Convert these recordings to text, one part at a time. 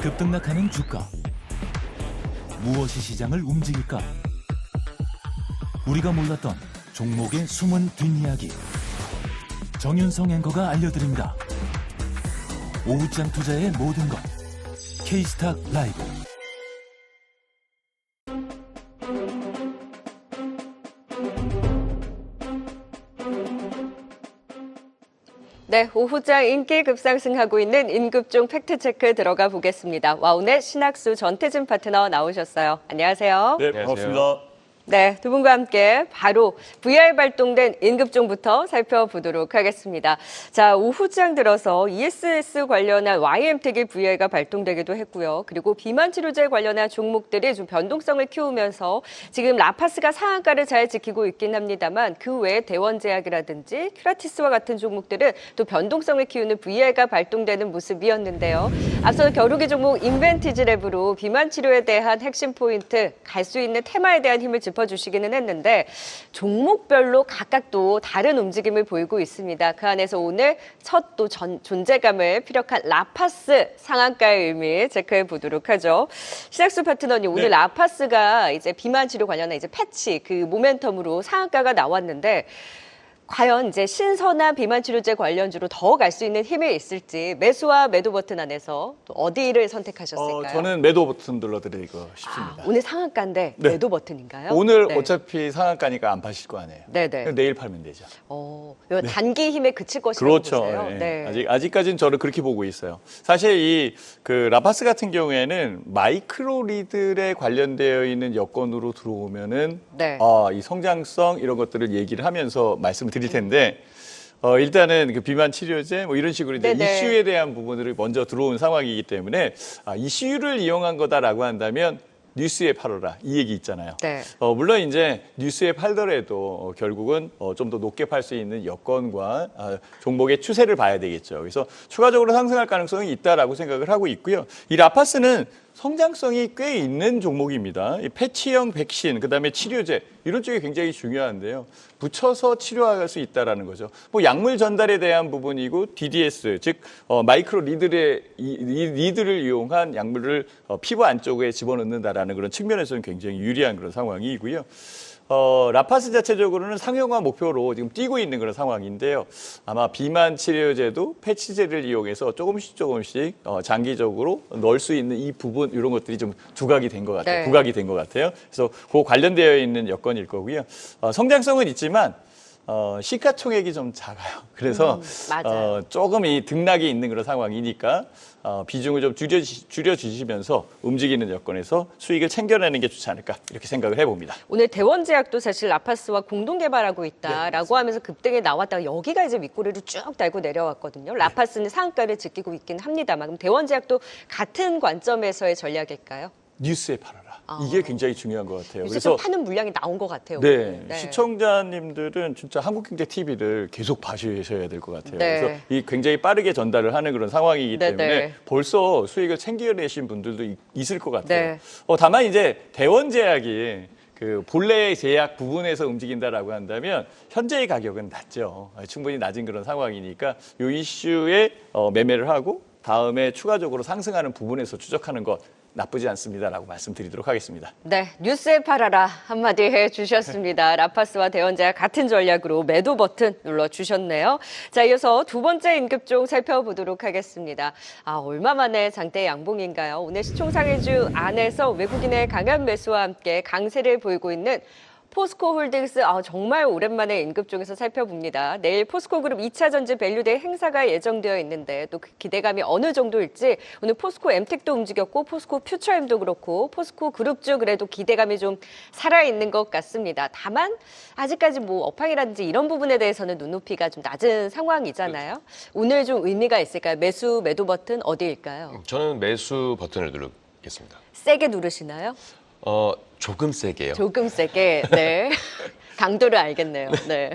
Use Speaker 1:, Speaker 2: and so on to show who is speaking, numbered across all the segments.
Speaker 1: 급등락하는 주가. 무엇이 시장을 움직일까? 우리가 몰랐던 종목의 숨은 뒷이야기. 정윤성 앵커가 알려드립니다. 오후장 투자의 모든 것. K스탁 라이브.
Speaker 2: 네, 오후장 인기 급상승하고 있는 인급종 팩트체크 들어가 보겠습니다. 와운의 신학수 전태진 파트너 나오셨어요. 안녕하세요.
Speaker 3: 네, 반갑습니다.
Speaker 2: 네, 두 분과 함께 바로 VR 발동된 인급종부터 살펴보도록 하겠습니다. 자, 오후장 들어서 ESS 관련한 YM택의 VR가 발동되기도 했고요. 그리고 비만 치료제 관련한 종목들이 좀 변동성을 키우면서 지금 라파스가 상한가를 잘 지키고 있긴 합니다만 그 외에 대원제약이라든지 큐라티스와 같은 종목들은 또 변동성을 키우는 VR가 발동되는 모습이었는데요. 앞서 겨루기 종목 인벤티지랩으로 비만 치료에 대한 핵심 포인트, 갈 수 있는 테마에 대한 힘을 짚어주시기는 했는데 종목별로 각각 또 다른 움직임을 보이고 있습니다. 그 안에서 오늘 첫 또 존재감을 피력한 라파스 상한가의 의미 체크해 보도록 하죠. 신학수 파트너님, 오늘 라파스가 이제 비만 치료 관련한 이제 패치 그 모멘텀으로 상한가가 나왔는데 과연 이제 신선한 비만 치료제 관련주로 더 갈 수 있는 힘이 있을지 매수와 매도 버튼 안에서 또 어디를 선택하셨을까요?
Speaker 3: 저는 매도 버튼 눌러드리고 싶습니다.
Speaker 2: 오늘 상한가인데
Speaker 3: 네.
Speaker 2: 매도 버튼인가요?
Speaker 3: 오늘
Speaker 2: 네.
Speaker 3: 어차피 상한가니까 안 파실 거 아니에요.
Speaker 2: 네네.
Speaker 3: 내일 팔면 되죠.
Speaker 2: 이거 단기 힘에 그칠 것이라고
Speaker 3: 그렇죠.
Speaker 2: 보세요.
Speaker 3: 네. 아직까지는 저는 그렇게 보고 있어요. 사실 이 그 라파스 같은 경우에는 마이크로 리들에 관련되어 있는 여건으로 들어오면은
Speaker 2: 네.
Speaker 3: 이 성장성 이런 것들을 얘기를 하면서 말씀을 드릴 텐데 일단은 그 비만 치료제 뭐 이런 식으로 이제
Speaker 2: 네네.
Speaker 3: 이슈에 대한 부분들이 먼저 들어온 상황이기 때문에 이슈를 이용한 거다라고 한다면 뉴스에 팔아라 이 얘기 있잖아요.
Speaker 2: 네.
Speaker 3: 물론 이제 뉴스에 팔더라도 결국은 좀 더 높게 팔 수 있는 여건과 종목의 추세를 봐야 되겠죠. 그래서 추가적으로 상승할 가능성이 있다라고 생각을 하고 있고요. 이 라파스는 성장성이 꽤 있는 종목입니다. 이 패치형 백신, 그다음에 치료제 이런 쪽이 굉장히 중요한데요. 붙여서 치료할 수 있다라는 거죠. 뭐 약물 전달에 대한 부분이고 DDS, 즉 마이크로 리드를 이용한 약물을 피부 안쪽에 집어넣는다라는 그런 측면에서는 굉장히 유리한 그런 상황이고요. 라파스 자체적으로는 상용화 목표로 지금 뛰고 있는 그런 상황인데요. 아마 비만 치료제도 패치제를 이용해서 조금씩 장기적으로 넣을 수 있는 이 부분 이런 것들이 좀 두각이 된 것 같아요.
Speaker 2: 네.
Speaker 3: 부각이 된 것 같아요. 그래서 그 관련되어 있는 여건일 거고요. 성장성은 있지만 시가총액이 좀 작아요. 그래서
Speaker 2: 맞아요.
Speaker 3: 조금 이 등락이 있는 그런 상황이니까 비중을 좀 줄여주시면서 움직이는 여건에서 수익을 챙겨내는 게 좋지 않을까 이렇게 생각을 해봅니다.
Speaker 2: 오늘 대원제약도 사실 라파스와 공동 개발하고 있다라고 하면서 급등에 나왔다가 여기가 이제 윗꼬리를 쭉 달고 내려왔거든요. 라파스는 상한가를 지키고 있긴 합니다만 그럼 대원제약도 같은 관점에서의 전략일까요?
Speaker 3: 뉴스에 팔아라. 이게 굉장히 중요한 것 같아요.
Speaker 2: 요새 좀 파는 물량이 나온 것 같아요.
Speaker 3: 네,
Speaker 2: 네.
Speaker 3: 시청자님들은 진짜 한국경제TV를 계속 봐주셔야 될 것 같아요.
Speaker 2: 네.
Speaker 3: 그래서 이 굉장히 빠르게 전달을 하는 그런 상황이기
Speaker 2: 네,
Speaker 3: 때문에
Speaker 2: 네.
Speaker 3: 벌써 수익을 챙겨내신 분들도 있을 것 같아요.
Speaker 2: 네.
Speaker 3: 다만 이제 대원제약이 그 본래 제약 부분에서 움직인다라고 한다면 현재의 가격은 낮죠. 충분히 낮은 그런 상황이니까 이 이슈에 매매를 하고 다음에 추가적으로 상승하는 부분에서 추적하는 것 나쁘지 않습니다라고 말씀드리도록 하겠습니다.
Speaker 2: 네, 뉴스에 팔아라 한마디 해주셨습니다. 라파스와 대원제약 같은 전략으로 매도 버튼 눌러주셨네요. 자, 이어서 두 번째 인급종 살펴보도록 하겠습니다. 얼마 만에 장대 양봉인가요? 오늘 시총상해주 안에서 외국인의 강한 매수와 함께 강세를 보이고 있는 포스코홀딩스 정말 오랜만에 인급종에서 살펴봅니다. 내일 포스코그룹 2차 전지 밸류데이 행사가 예정되어 있는데 또 그 기대감이 어느 정도일지 오늘 포스코 엠텍도 움직였고 포스코 퓨처엠도 그렇고 포스코 그룹주 그래도 기대감이 좀 살아있는 것 같습니다. 다만 아직까지 뭐 업황이라든지 이런 부분에 대해서는 눈높이가 좀 낮은 상황이잖아요. 그렇죠. 오늘 좀 의미가 있을까요? 매수, 매도 버튼 어디일까요?
Speaker 4: 저는 매수 버튼을 누르겠습니다.
Speaker 2: 세게 누르시나요?
Speaker 4: 조금 세게요.
Speaker 2: 조금 세게. 네. 강도를 알겠네요. 네.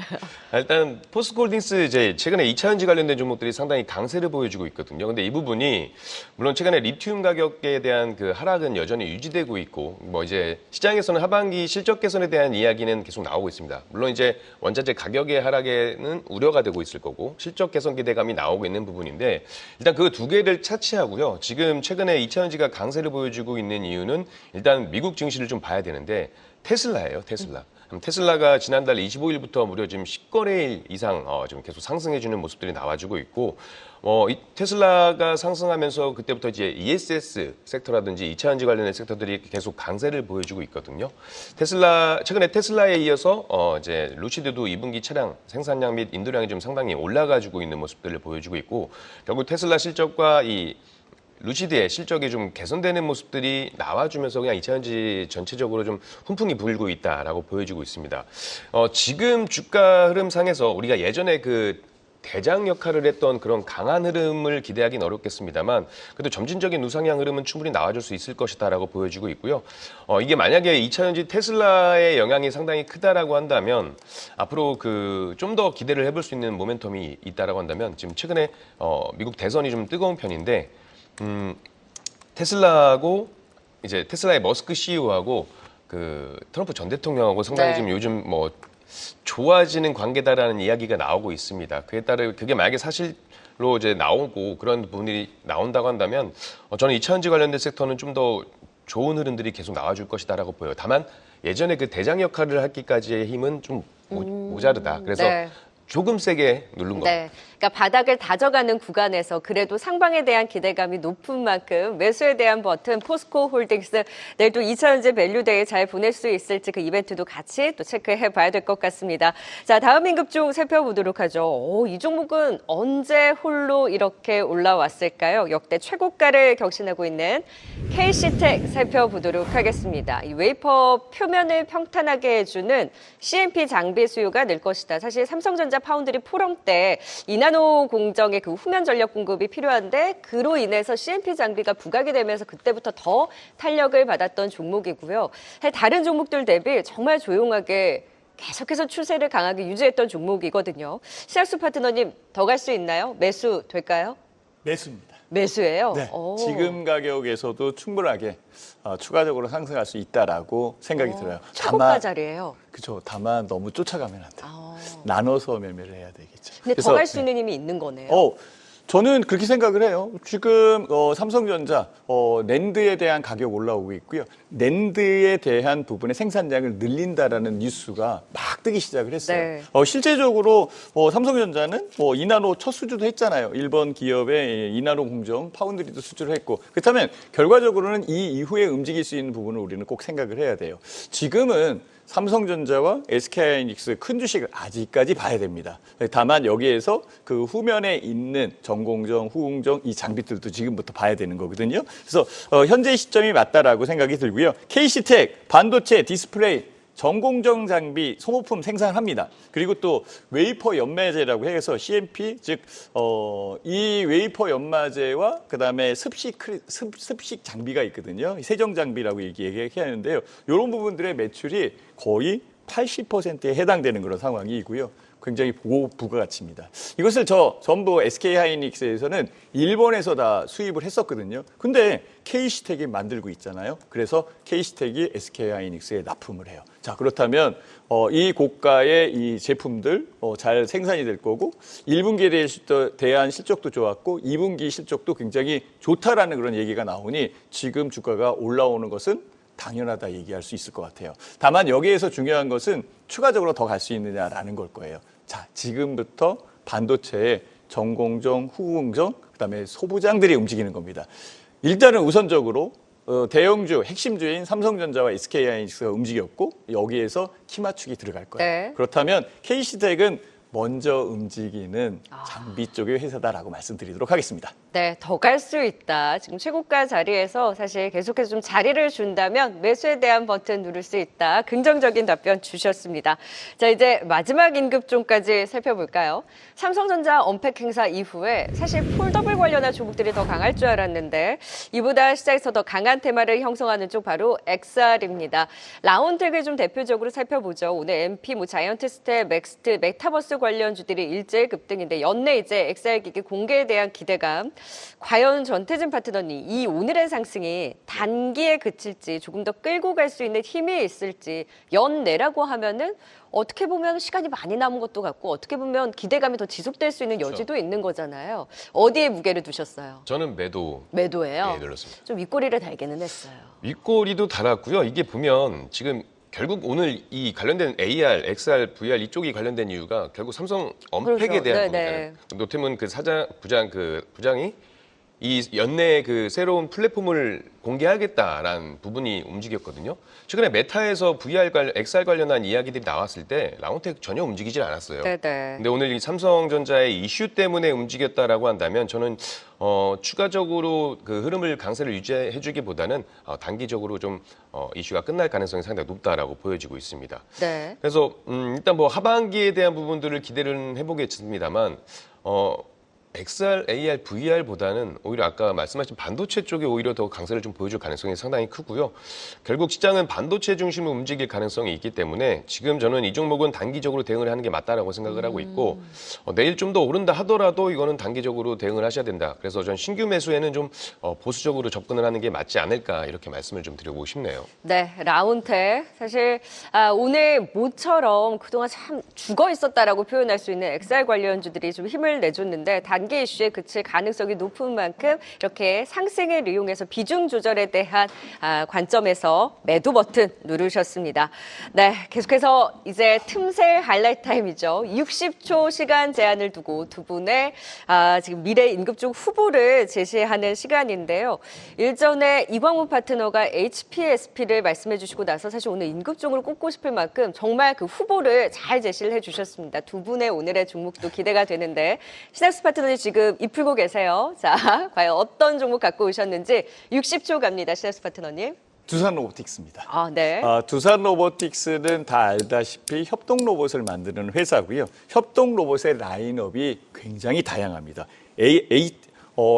Speaker 4: 일단 포스코홀딩스 이제 최근에 2차 전지 관련된 종목들이 상당히 강세를 보여주고 있거든요. 근데 이 부분이 물론 최근에 리튬 가격에 대한 그 하락은 여전히 유지되고 있고 뭐 이제 시장에서는 하반기 실적 개선에 대한 이야기는 계속 나오고 있습니다. 물론 이제 원자재 가격의 하락에는 우려가 되고 있을 거고 실적 개선 기대감이 나오고 있는 부분인데 일단 그 두 개를 차치하고요. 지금 최근에 2차 전지가 강세를 보여주고 있는 이유는 일단 미국 증시를 좀 봐야 되는데 테슬라예요. 테슬라. 테슬라가 지난달 25일부터 무려 지금 10거래일 이상 지금 계속 상승해주는 모습들이 나와주고 있고, 이 테슬라가 상승하면서 그때부터 이제 ESS 섹터라든지 2차 전지 관련된 섹터들이 계속 강세를 보여주고 있거든요. 최근에 테슬라에 이어서 이제 루시드도 2분기 차량 생산량 및 인도량이 좀 상당히 올라가지고 있는 모습들을 보여주고 있고, 결국 테슬라 실적과 이 루시드의 실적이 좀 개선되는 모습들이 나와주면서 그냥 2차전지 전체적으로 좀 훈풍이 불고 있다라고 보여지고 있습니다. 지금 주가 흐름상에서 우리가 예전에 그 대장 역할을 했던 그런 강한 흐름을 기대하기는 어렵겠습니다만 그래도 점진적인 우상향 흐름은 충분히 나와줄 수 있을 것이다라고 보여지고 있고요. 이게 만약에 2차전지 테슬라의 영향이 상당히 크다라고 한다면 앞으로 그 좀 더 기대를 해볼 수 있는 모멘텀이 있다라고 한다면 지금 최근에 미국 대선이 좀 뜨거운 편인데 테슬라하고 이제 테슬라의 머스크 CEO하고 그 트럼프 전 대통령하고 상당히
Speaker 2: 네.
Speaker 4: 지금 요즘 뭐 좋아지는 관계다라는 이야기가 나오고 있습니다. 그에 따라 그게 만약에 사실로 이제 나오고 그런 부분들이 나온다고 한다면 저는 2차전지 관련된 섹터는 좀 더 좋은 흐름들이 계속 나와줄 것이다라고 보여요. 다만 예전에 그 대장 역할을 하기까지의 힘은 좀 모자르다. 그래서
Speaker 2: 네.
Speaker 4: 조금 세게 누른 겁니다.
Speaker 2: 네. 그러니까 바닥을 다져가는 구간에서 그래도 상방에 대한 기대감이 높은 만큼 매수에 대한 버튼 포스코 홀딩스 내일 또 2차전지 밸류데이 잘 보낼 수 있을지 그 이벤트도 같이 또 체크해 봐야 될 것 같습니다. 자, 다음 임급종 살펴보도록 하죠. 이 종목은 언제 홀로 이렇게 올라왔을까요? 역대 최고가를 격신하고 있는 KC텍 살펴보도록 하겠습니다. 이 웨이퍼 표면을 평탄하게 해주는 CMP 장비 수요가 늘 것이다. 사실 삼성전자 파운드리 포럼 때 이나노 공정의 그 후면 전력 공급이 필요한데 그로 인해서 CMP 장비가 부각이 되면서 그때부터 더 탄력을 받았던 종목이고요. 사실 다른 종목들 대비 정말 조용하게 계속해서 추세를 강하게 유지했던 종목이거든요. 시작수 파트너님 더 갈 수 있나요? 매수 될까요?
Speaker 3: 매수입니다.
Speaker 2: 매수예요?
Speaker 3: 네,
Speaker 2: 오.
Speaker 3: 지금 가격에서도 충분하게 추가적으로 상승할 수 있다라고 생각이 들어요.
Speaker 2: 최고가 자리예요.
Speaker 3: 그렇죠. 다만 너무 쫓아가면 안 돼요.
Speaker 2: 아.
Speaker 3: 나눠서 매매를 해야 되겠죠.
Speaker 2: 근데 더 갈 수 있는 힘이 있는 거네요.
Speaker 3: 저는 그렇게 생각을 해요. 지금 삼성전자 낸드에 대한 가격 올라오고 있고요. 낸드에 대한 부분의 생산량을 늘린다라는 뉴스가 막 뜨기 시작을 했어요.
Speaker 2: 네.
Speaker 3: 실제적으로 삼성전자는 이나노 첫 수주도 했잖아요. 일본 기업의 이나노 공정 파운드리도 수주를 했고 그렇다면 결과적으로는 이 이후에 움직일 수 있는 부분을 우리는 꼭 생각을 해야 돼요. 지금은 삼성전자와 SK하이닉스 큰 주식을 아직까지 봐야 됩니다. 다만 여기에서 그 후면에 있는 전공정, 후공정 이 장비들도 지금부터 봐야 되는 거거든요. 그래서 현재 시점이 맞다라고 생각이 들고요. KC텍 반도체 디스플레이 전공정 장비 소모품 생산합니다. 그리고 또 웨이퍼 연마제라고 해서 CMP 즉 이 웨이퍼 연마제와 그다음에 습식 장비가 있거든요. 세정 장비라고 얘기하는데요. 이런 부분들의 매출이 거의 80%에 해당되는 그런 상황이고요. 굉장히 부가가치입니다. 이것을 전부 SK하이닉스에서는 일본에서 다 수입을 했었거든요. 근데 KC텍이 만들고 있잖아요. 그래서 KC텍이 SK하이닉스에 납품을 해요. 자, 그렇다면 이 고가의 이 제품들 잘 생산이 될 거고 1분기에 대한 실적도 좋았고 2분기 실적도 굉장히 좋다라는 그런 얘기가 나오니 지금 주가가 올라오는 것은 당연하다 얘기할 수 있을 것 같아요. 다만 여기에서 중요한 것은 추가적으로 더 갈 수 있느냐라는 걸 거예요. 자, 지금부터 반도체의 전공정, 후공정, 그다음에 소부장들이 움직이는 겁니다. 일단은 우선적으로 대형주, 핵심주인 삼성전자와 SK하이닉스가 움직였고 여기에서 키 맞추기 들어갈 거예요.
Speaker 2: 네.
Speaker 3: 그렇다면 KC텍은 먼저 움직이는 장비 쪽의 회사다라고 말씀드리도록 하겠습니다.
Speaker 2: 네. 네, 더 갈 수 있다. 지금 최고가 자리에서 사실 계속해서 좀 자리를 준다면 매수에 대한 버튼 누를 수 있다. 긍정적인 답변 주셨습니다. 자, 이제 마지막 임급종까지 살펴볼까요? 삼성전자 언팩 행사 이후에 사실 폴더블 관련한 종목들이 더 강할 줄 알았는데 이보다 시장에서 더 강한 테마를 형성하는 쪽 바로 XR입니다. 라운텍을 좀 대표적으로 살펴보죠. 오늘 MP, 자이언트스텝, 맥스트, 메타버스 관련주들이 일제히 급등인데 연내 이제 XR 기기 공개에 대한 기대감. 과연 전태진 파트너님, 이 오늘의 상승이 단기에 그칠지 조금 더 끌고 갈 수 있는 힘이 있을지 연내라고 하면은 어떻게 보면 시간이 많이 남은 것도 같고 어떻게 보면 기대감이 더 지속될 수 있는 여지도 있는 거잖아요. 어디에 무게를 두셨어요?
Speaker 4: 저는
Speaker 2: 매도예요?
Speaker 4: 네, 눌렀습니다.
Speaker 2: 좀 윗꼬리를 달기는 했어요.
Speaker 4: 윗꼬리도 달았고요. 이게 보면 지금 결국 오늘 이 관련된 AR, XR, VR 이쪽이 관련된 이유가 결국 삼성 언팩에
Speaker 2: 그렇죠.
Speaker 4: 대한
Speaker 2: 네네.
Speaker 4: 부분이잖아요. 노태문 그 부장이 이 연내에 그 새로운 플랫폼을 공개하겠다라는 부분이 움직였거든요. 최근에 메타에서 VR, XR 관련한 이야기들이 나왔을 때 라운텍 전혀 움직이질 않았어요.
Speaker 2: 네네.
Speaker 4: 근데 오늘 이 삼성전자의 이슈 때문에 움직였다라고 한다면 저는 추가적으로 그 흐름을 강세를 유지해주기보다는 단기적으로 좀 이슈가 끝날 가능성이 상당히 높다라고 보여지고 있습니다.
Speaker 2: 네.
Speaker 4: 그래서 일단 뭐 하반기에 대한 부분들을 기대를 해보겠습니다만 XR, AR, VR보다는 오히려 아까 말씀하신 반도체 쪽에 오히려 더 강세를 좀 보여줄 가능성이 상당히 크고요. 결국 시장은 반도체 중심으로 움직일 가능성이 있기 때문에 지금 저는 이 종목은 단기적으로 대응을 하는 게 맞다라고 생각을 하고 있고 내일 좀 더 오른다 하더라도 이거는 단기적으로 대응을 하셔야 된다. 그래서 전 신규 매수에는 좀 보수적으로 접근을 하는 게 맞지 않을까 이렇게 말씀을 좀 드려보고 싶네요.
Speaker 2: 네, 라운텍. 사실 오늘 모처럼 그동안 참 죽어 있었다라고 표현할 수 있는 XR 관련주들이 좀 힘을 내줬는데 단기 이슈에 그칠 가능성이 높은 만큼 이렇게 상승을 이용해서 비중 조절에 대한 관점에서 매도 버튼 누르셨습니다. 네, 계속해서 이제 틈새 하이라이트 타임이죠. 60초 시간 제한을 두고 두 분의 지금 미래 임급종 후보를 제시하는 시간인데요. 일전에 이광훈 파트너가 HPSP를 말씀해 주시고 나서 사실 오늘 임급종을 꼽고 싶을 만큼 정말 그 후보를 잘 제시를 해 주셨습니다. 두 분의 오늘의 종목도 기대가 되는데 시작스 파트너님 지금 입 풀고 계세요. 자, 과연 어떤 종목 갖고 오셨는지 60초 갑니다. 시작스 파트너님.
Speaker 3: 두산 로보틱스입니다.
Speaker 2: 네.
Speaker 3: 두산 로보틱스는 다 알다시피 협동 로봇을 만드는 회사고요. 협동 로봇의 라인업이 굉장히 다양합니다.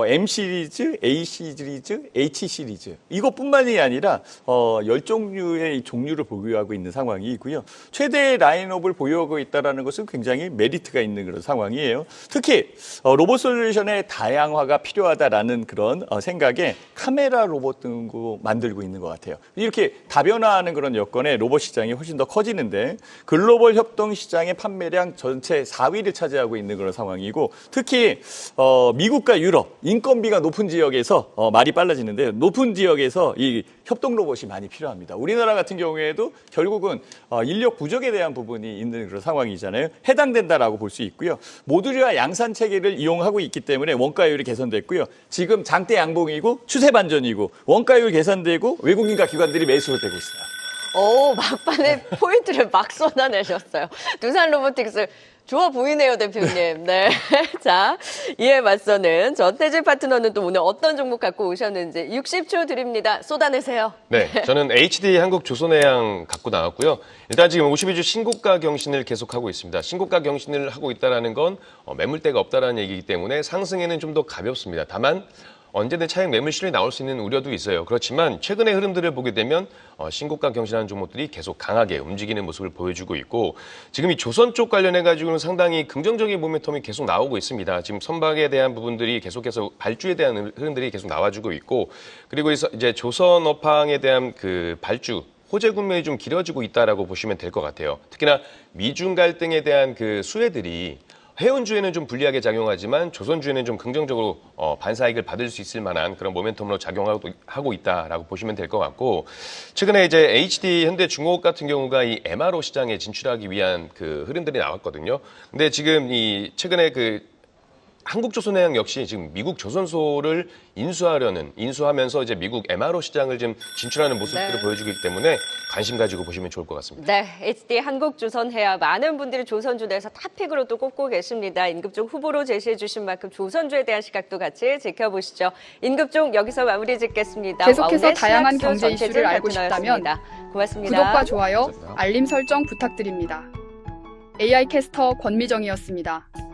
Speaker 3: M 시리즈, A 시리즈, H 시리즈 이것뿐만이 아니라 10종류의 종류를 보유하고 있는 상황이고요. 최대 라인업을 보유하고 있다는 것은 굉장히 메리트가 있는 그런 상황이에요. 특히 로봇 솔루션의 다양화가 필요하다라는 그런 생각에 카메라 로봇 등도 만들고 있는 것 같아요. 이렇게 다변화하는 그런 여건에 로봇 시장이 훨씬 더 커지는데 글로벌 협동 시장의 판매량 전체 4위를 차지하고 있는 그런 상황이고 특히 미국과 유럽 인건비가 높은 지역에서 말이 빨라지는데 높은 지역에서 이 협동 로봇이 많이 필요합니다. 우리나라 같은 경우에도 결국은 인력 부족에 대한 부분이 있는 그런 상황이잖아요. 해당된다라고 볼 수 있고요. 모듈화 양산 체계를 이용하고 있기 때문에 원가율이 개선됐고요. 지금 장대 양봉이고 추세 반전이고 원가율 개선되고 외국인과 기관들이 매수되고 있어요.
Speaker 2: 막판에 포인트를 막 쏟아내셨어요. 두산 로보틱스 좋아 보이네요, 대표님. 네. 자, 이에 맞서는 전태진 파트너는 또 오늘 어떤 종목 갖고 오셨는지 60초 드립니다. 쏟아내세요.
Speaker 4: 네, 저는 HD 한국조선해양 갖고 나왔고요. 일단 지금 52주 신고가 경신을 계속하고 있습니다. 신고가 경신을 하고 있다는 건 매물대가 없다는 얘기이기 때문에 상승에는 좀 더 가볍습니다. 다만 언제든 차익 매물 실현이 나올 수 있는 우려도 있어요. 그렇지만 최근의 흐름들을 보게 되면 신고가 경신하는 종목들이 계속 강하게 움직이는 모습을 보여주고 있고 지금 이 조선 쪽 관련해가지고는 상당히 긍정적인 모멘텀이 계속 나오고 있습니다. 지금 선박에 대한 부분들이 계속해서 발주에 대한 흐름들이 계속 나와주고 있고 그리고 이제 조선 업황에 대한 그 발주 호재 군매이 좀 길어지고 있다라고 보시면 될 것 같아요. 특히나 미중 갈등에 대한 그 수혜들이 해운주에는 좀 불리하게 작용하지만 조선주에는 좀 긍정적으로 반사이익을 받을 수 있을 만한 그런 모멘텀으로 작용하고 있다라고 보시면 될 것 같고 최근에 이제 HD 현대중공업 같은 경우가 이 MRO 시장에 진출하기 위한 그 흐름들이 나왔거든요. 근데 지금 이 최근에 그 한국조선해양 역시 지금 미국 조선소를 인수하면서 이제 미국 MRO 시장을 지금 진출하는 모습들을
Speaker 2: 네.
Speaker 4: 보여주기 때문에 관심 가지고 보시면 좋을 것 같습니다.
Speaker 2: 네, HD 한국조선해양 많은 분들이 조선주 내에서 탑픽으로 또 꼽고 계십니다. 임급종 후보로 제시해 주신 만큼 조선주에 대한 시각도 같이 지켜보시죠. 임급종 여기서 마무리 짓겠습니다.
Speaker 5: 계속해서
Speaker 2: 와우넷
Speaker 5: 다양한
Speaker 2: 신학수
Speaker 5: 경제 이슈를
Speaker 2: 전태진
Speaker 5: 알고
Speaker 2: 파트너였습니다.
Speaker 5: 싶다면
Speaker 2: 고맙습니다.
Speaker 5: 구독과 좋아요, 알림 설정 부탁드립니다. AI 캐스터 권미정이었습니다.